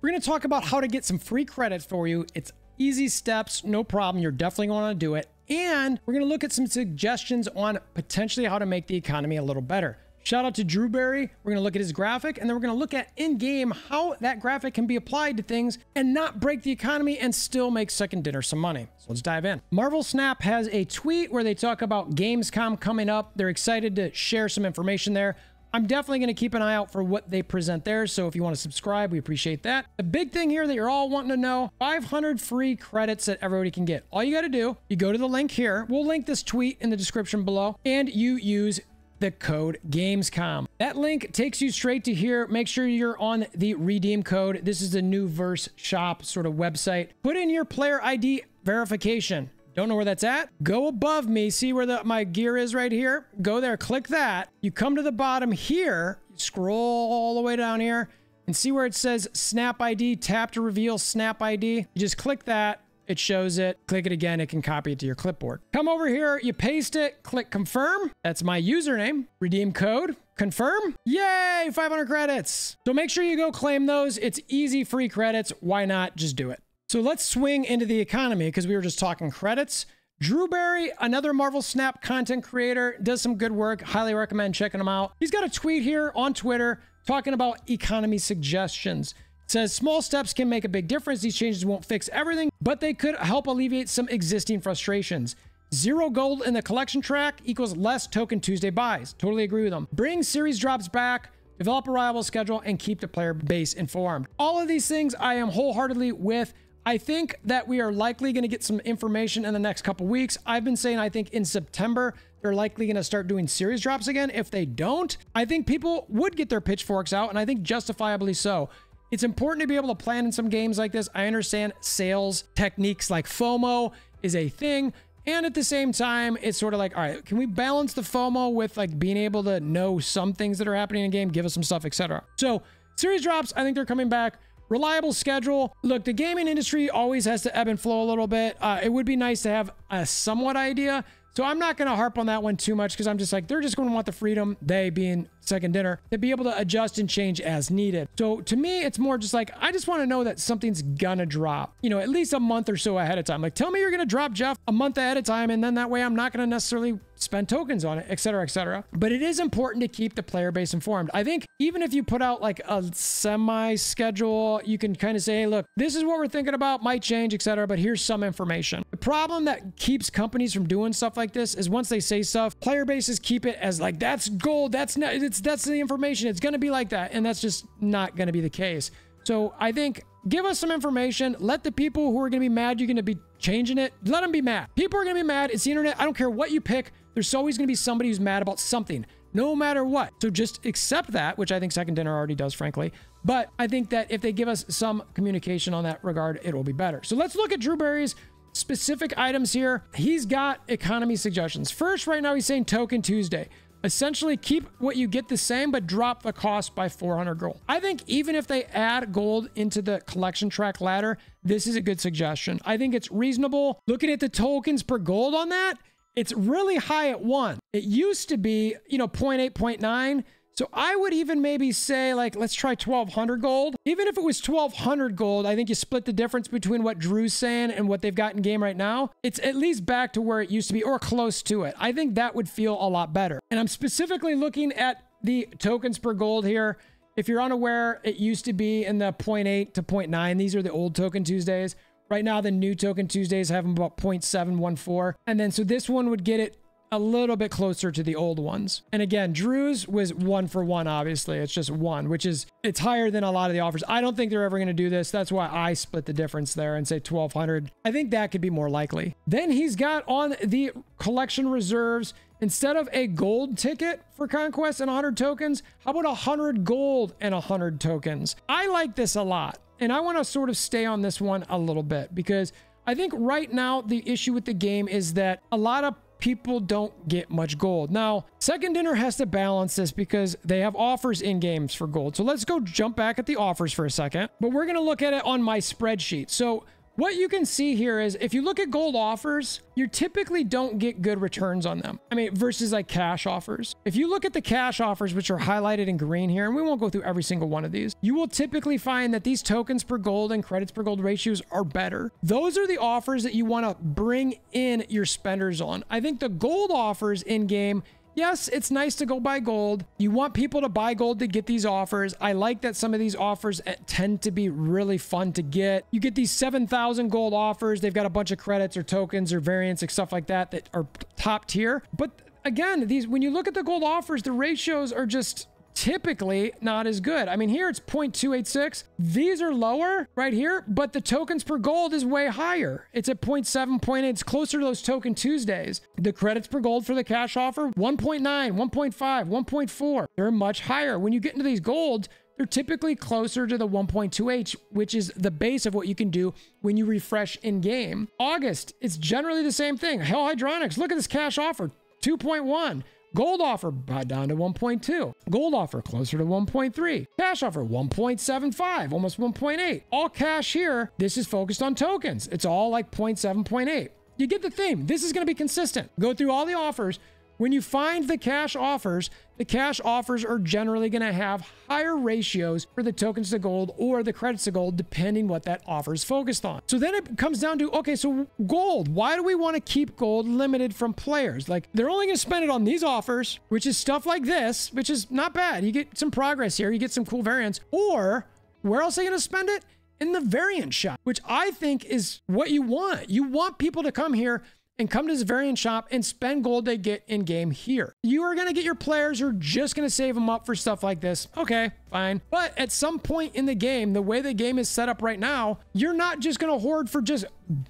We're going to talk about how to get some free credits for you. It's easy steps, no problem. You're definitely going to want to do it. And we're going to look at some suggestions on potentially how to make the economy a little better. Shout out to Drewberry. We're going to look at his graphic, and then we're going to look at in-game how that graphic can be applied to things and not break the economy and still make Second Dinner some money. So let's dive in. Marvel Snap has a tweet where they talk about Gamescom coming up. They're excited to share some information there. I'm definitely going to keep an eye out for what they present there. So if you want to subscribe, we appreciate that. The big thing here that you're all wanting to know, 500 free credits that everybody can get. All you got to do, you go to the link here. We'll link this tweet in the description below, and you use the code Gamescom. That link takes you straight to here. Make sure you're on the redeem code. This is the new verse shop sort of website. Put in your player ID verification. Don't know where that's at? Go above me. See where my gear is right here? Go there, click that. You come to the bottom here, scroll all the way down here and see where it says Snap ID. Tap to reveal Snap ID. You just click that. It shows it. Click it again. It can copy it to your clipboard. Come over here. You paste it. Click confirm. That's my username. Redeem code. Confirm. Yay! 500 credits. So make sure you go claim those. It's easy, free credits. Why not? Just do it. So let's swing into the economy because we were just talking credits. Drewberry, another Marvel Snap content creator, does some good work. Highly recommend checking him out. He's got a tweet here on Twitter talking about economy suggestions. Says small steps can make a big difference. These changes won't fix everything, but they could help alleviate some existing frustrations. 0 gold in the collection track equals less Token Tuesday buys. Totally agree with them. Bring series drops back, develop a reliable schedule, and keep the player base informed. All of these things I am wholeheartedly with. I think that we are likely going to get some information in the next couple weeks. I've been saying I think in September, they're likely going to start doing series drops again. If they don't, I think people would get their pitchforks out, and I think justifiably so. It's important to be able to plan in some games like this. I understand sales techniques like FOMO is a thing. And at the same time, it's sort of like, all right, can we balance the FOMO with like being able to know some things that are happening in game, give us some stuff, etc. So series drops, I think they're coming back. Reliable schedule. Look, the gaming industry always has to ebb and flow a little bit. It would be nice to have a somewhat idea. So I'm not going to harp on that one too much because I'm just like, they're just going to want the freedom, they being Second Dinner, to be able to adjust and change as needed. So to me, it's more just like, I just want to know that something's gonna drop, you know, at least a month or so ahead of time. Like, tell me you're going to drop, Jeff, a month ahead of time. And then that way I'm not going to necessarily spend tokens on it, etc., etc. But it is important to keep the player base informed. I think even if you put out like a semi schedule, you can kind of say, hey, look, this is what we're thinking about, might change, etc. But here's some information. The problem that keeps companies from doing stuff like this is once they say stuff, player bases keep it as like, that's gold, that's not, that's the information, it's going to be like that, and that's just not going to be the case. So I think give us some information. Let the people who are going to be mad you're going to be changing it, let them be mad. People are going to be mad. It's the internet. I don't care what you pick, there's always going to be somebody who's mad about something, no matter what. So just accept that, which I think Second Dinner already does, frankly. But I think that if they give us some communication on that regard, it will be better. So let's look at Drewberry's specific items here. He's got economy suggestions. First, right now, he's saying Token Tuesday. Essentially, keep what you get the same, but drop the cost by 400 gold. I think even if they add gold into the collection track ladder, this is a good suggestion. I think it's reasonable. Looking at the tokens per gold on that, it's really high at 1. It used to be, you know, 0.8, 0.9. So I would even maybe say, like, let's try 1,200 gold. Even if it was 1,200 gold, I think you split the difference between what Drew's saying and what they've got in game right now. It's at least back to where it used to be or close to it. I think that would feel a lot better. And I'm specifically looking at the tokens per gold here. If you're unaware, it used to be in the 0.8 to 0.9. These are the old Token Tuesdays. Right now, the new Token Tuesdays have them about 0.714. And then so this one would get it a little bit closer to the old ones. And again, Drew's was 1 for 1, obviously. It's just 1, which is, it's higher than a lot of the offers. I don't think they're ever going to do this. That's why I split the difference there and say 1,200. I think that could be more likely. Then he's got on the collection reserves, instead of a gold ticket for Conquest and 100 tokens, how about 100 gold and 100 tokens? I like this a lot. And I want to sort of stay on this one a little bit because I think right now the issue with the game is that a lot of people don't get much gold. Now, Second Dinner has to balance this because they have offers in games for gold. So let's go jump back at the offers for a second, but we're going to look at it on my spreadsheet. So what you can see here is if you look at gold offers, you typically don't get good returns on them. I mean, versus like cash offers. If you look at the cash offers, which are highlighted in green here, and we won't go through every single one of these, you will typically find that these tokens per gold and credits per gold ratios are better. Those are the offers that you want to bring in your spenders on. I think the gold offers in game, yes, it's nice to go buy gold. You want people to buy gold to get these offers. I like that some of these offers tend to be really fun to get. You get these 7,000 gold offers. They've got a bunch of credits or tokens or variants and stuff like that that are top tier. But again, these, when you look at the gold offers, the ratios are just typically not as good. I mean, here it's 0.286. These are lower right here, but the tokens per gold is way higher. It's at 0.7, 0.8. It's closer to those Token Tuesdays. The credits per gold for the cash offer, 1.9, 1.5, 1.4. They're much higher. When you get into these golds, they're typically closer to the 1.2H, which is the base of what you can do when you refresh in game. August, it's generally the same thing. Hell Hydronics, look at this cash offer, 2.1. Gold offer brought down to 1.2. Gold offer closer to 1.3. Cash offer 1.75, almost 1.8. All cash here. This is focused on tokens. It's all like 0.7, 0.8. You get the theme. This is going to be consistent. Go through all the offers. When you find the cash offers are generally going to have higher ratios for the tokens to gold or the credits to gold, depending what that offer is focused on. So then it comes down to, okay, so gold, why do we want to keep gold limited from players? Like, they're only going to spend it on these offers, which is stuff like this, which is not bad. You get some progress here. You get some cool variants. Or where else are they going to spend it? In the variant shop, which I think is what you want. You want people to come here and come to this variant shop and spend gold they get in game here. You are going to get your players who are just going to save them up for stuff like this. Okay, fine. But at some point in the game, the way the game is set up right now, you're not just going to hoard for just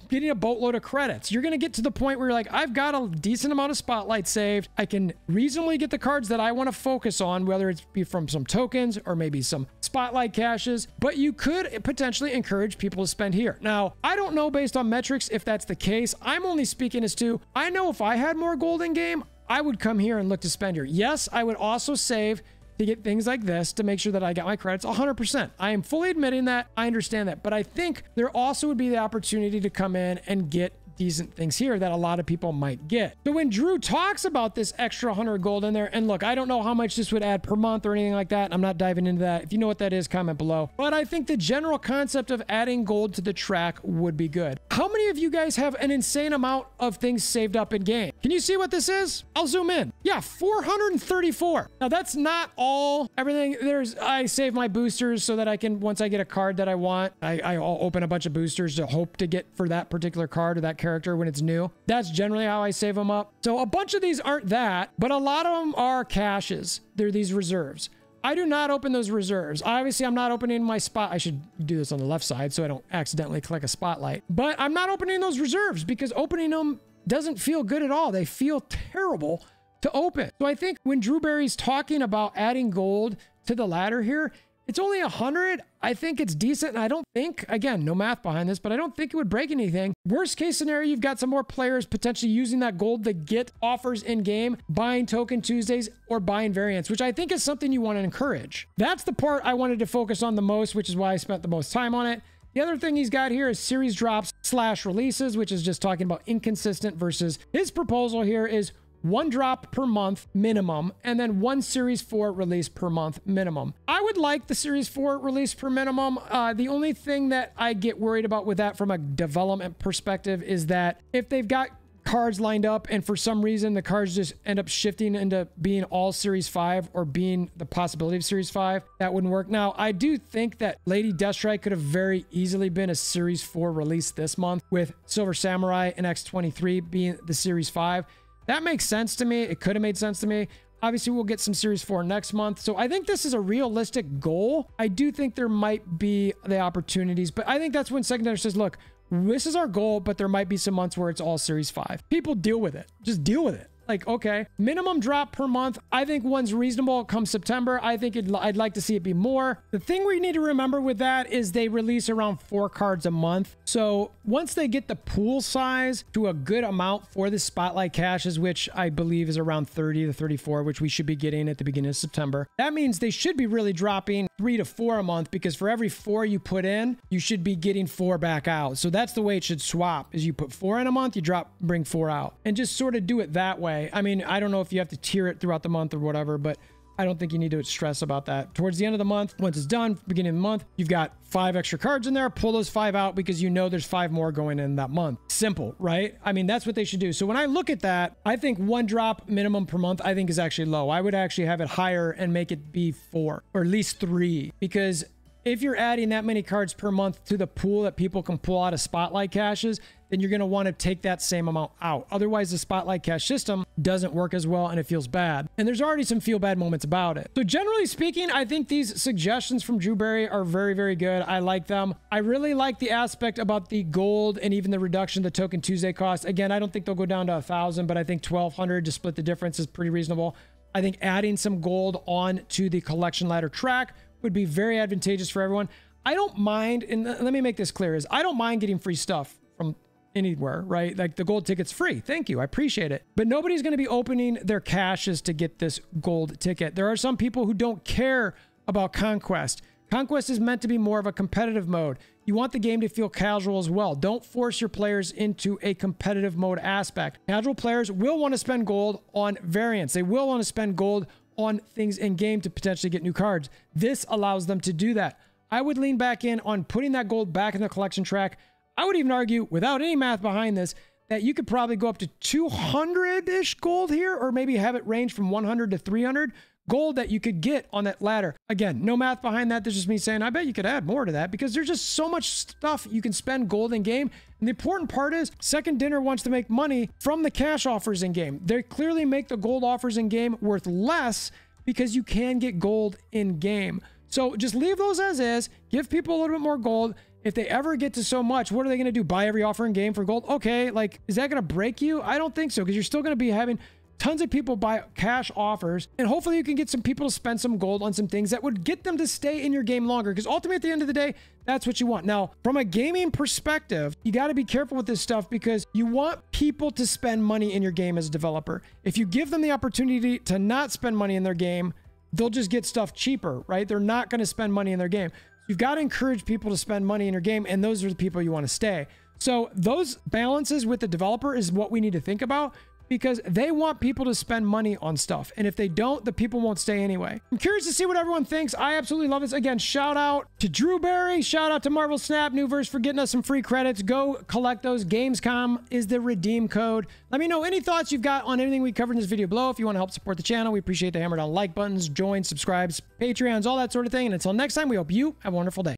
getting a boatload of credits. You're going to get to the point where you're like, I've got a decent amount of spotlight saved. I can reasonably get the cards that I want to focus on, whether it's be from some tokens or maybe some spotlight caches, but you could potentially encourage people to spend here. Now, I don't know based on metrics if that's the case. I'm only speaking as to, I know if I had more gold in game, I would come here and look to spend here. Yes, I would also save to get things like this to make sure that I got my credits 100%. I am fully admitting that. I understand that. But I think there also would be the opportunity to come in and get decent things here that a lot of people might get. So when Drew talks about this extra 100 gold in there, and look, I don't know how much this would add per month or anything like that. I'm not diving into that. If you know what that is, comment below. But I think the general concept of adding gold to the track would be good. How many of you guys have an insane amount of things saved up in game? Can you see what this is? I'll zoom in. Yeah, 434. Now that's not all everything. I save my boosters so that I can, once I get a card that I want, I'll open a bunch of boosters to hope to get for that particular card or that character when it's new. That's generally how I save them up. So a bunch of these aren't that, but a lot of them are caches. They're these reserves. I do not open those reserves. Obviously, I'm not opening my spot. I should do this on the left side so I don't accidentally click a spotlight. But I'm not opening those reserves because opening them doesn't feel good at all. They feel terrible to open. So I think when Drewberry's talking about adding gold to the ladder here, it's only 100. I think it's decent. And I don't think, again, no math behind this, but I don't think it would break anything. Worst case scenario, you've got some more players potentially using that gold to get offers in game, buying Token Tuesdays or buying variants, which I think is something you want to encourage. That's the part I wanted to focus on the most, which is why I spent the most time on it. The other thing he's got here is series drops / releases, which is just talking about inconsistent versus his proposal here is 1 drop per month minimum, and then 1 Series 4 release per month minimum. I would like the Series 4 release per minimum. The only thing that I get worried about with that from a development perspective is that if they've got cards lined up and for some reason the cards just end up shifting into being all Series 5 or being the possibility of Series 5, that wouldn't work. Now, I do think that Lady Deathstrike could have very easily been a Series 4 release this month with Silver Samurai and X23 being the Series 5. That makes sense to me. It could have made sense to me. Obviously, we'll get some Series 4 next month. So I think this is a realistic goal. I do think there might be the opportunities, but I think that's when Secondary says, look, this is our goal, but there might be some months where it's all Series 5. People deal with it. Just deal with it. Like, okay, minimum drop per month. I think one's reasonable come September. I think I'd like to see it be more. The thing we need to remember with that is they release around 4 cards a month. So once they get the pool size to a good amount for the spotlight caches, which I believe is around 30 to 34, which we should be getting at the beginning of September, that means they should be really dropping 3 to 4 a month, because for every 4 you put in, you should be getting 4 back out. So that's the way it should swap, is you put 4 in a month, you bring 4 out, and just sort of do it that way. I mean, I don't know if you have to tier it throughout the month or whatever, but I don't think you need to stress about that. Towards the end of the month, once it's done, beginning of the month, you've got 5 extra cards in there. Pull those 5 out because you know there's 5 more going in that month. Simple, right? I mean, that's what they should do. So when I look at that, I think 1 drop minimum per month, I think is actually low. I would actually have it higher and make it be 4 or at least 3, because if you're adding that many cards per month to the pool that people can pull out of spotlight caches, then you're going to want to take that same amount out. Otherwise, the spotlight cache system doesn't work as well and it feels bad. And there's already some feel bad moments about it. So generally speaking, I think these suggestions from Drewberry are very, very good. I like them. I really like the aspect about the gold and even the reduction of the Token Tuesday cost. Again, I don't think they'll go down to 1,000, but I think 1,200 to split the difference is pretty reasonable. I think adding some gold on to the collection ladder track would be very advantageous for everyone. I don't mind, and let me make this clear, is I don't mind getting free stuff from anywhere, right? Like the gold ticket's free. Thank you. I appreciate it. But nobody's going to be opening their caches to get this gold ticket. There are some people who don't care about Conquest. Conquest is meant to be more of a competitive mode. You want the game to feel casual as well. Don't force your players into a competitive mode aspect. Casual players will want to spend gold on variants. They will want to spend gold on things in game to potentially get new cards. This allows them to do that. I would lean back in on putting that gold back in the collection track. I would even argue, without any math behind this, that you could probably go up to 200-ish gold here, or maybe have it range from 100 to 300 gold that you could get on that ladder. Again, no math behind that. There's just me saying, I bet you could add more to that, because there's just so much stuff you can spend gold in game. And the important part is Second Dinner wants to make money from the cash offers in game. They clearly make the gold offers in game worth less because you can get gold in game. So just leave those as is, give people a little bit more gold. If they ever get to so much, what are they going to do? Buy every offer in game for gold? Okay, like, is that going to break you? I don't think so, because you're still going to be having tons of people buy cash offers, and hopefully you can get some people to spend some gold on some things that would get them to stay in your game longer, because ultimately at the end of the day, that's what you want. Now, from a gaming perspective, you got to be careful with this stuff, because you want people to spend money in your game as a developer. If you give them the opportunity to not spend money in their game, they'll just get stuff cheaper, right? They're not going to spend money in their game. You've got to encourage people to spend money in your game, and those are the people you want to stay. So those balances with the developer is what we need to think about, because they want people to spend money on stuff. And if they don't, the people won't stay anyway. I'm curious to see what everyone thinks. I absolutely love this. Again, shout out to Drewberry. Shout out to Marvel Snap Newverse for getting us some free credits. Go collect those. Gamescom is the redeem code. Let me know any thoughts you've got on anything we covered in this video below. If you want to help support the channel, we appreciate the hammer down like buttons, join, subscribes, Patreons, all that sort of thing. And until next time, we hope you have a wonderful day.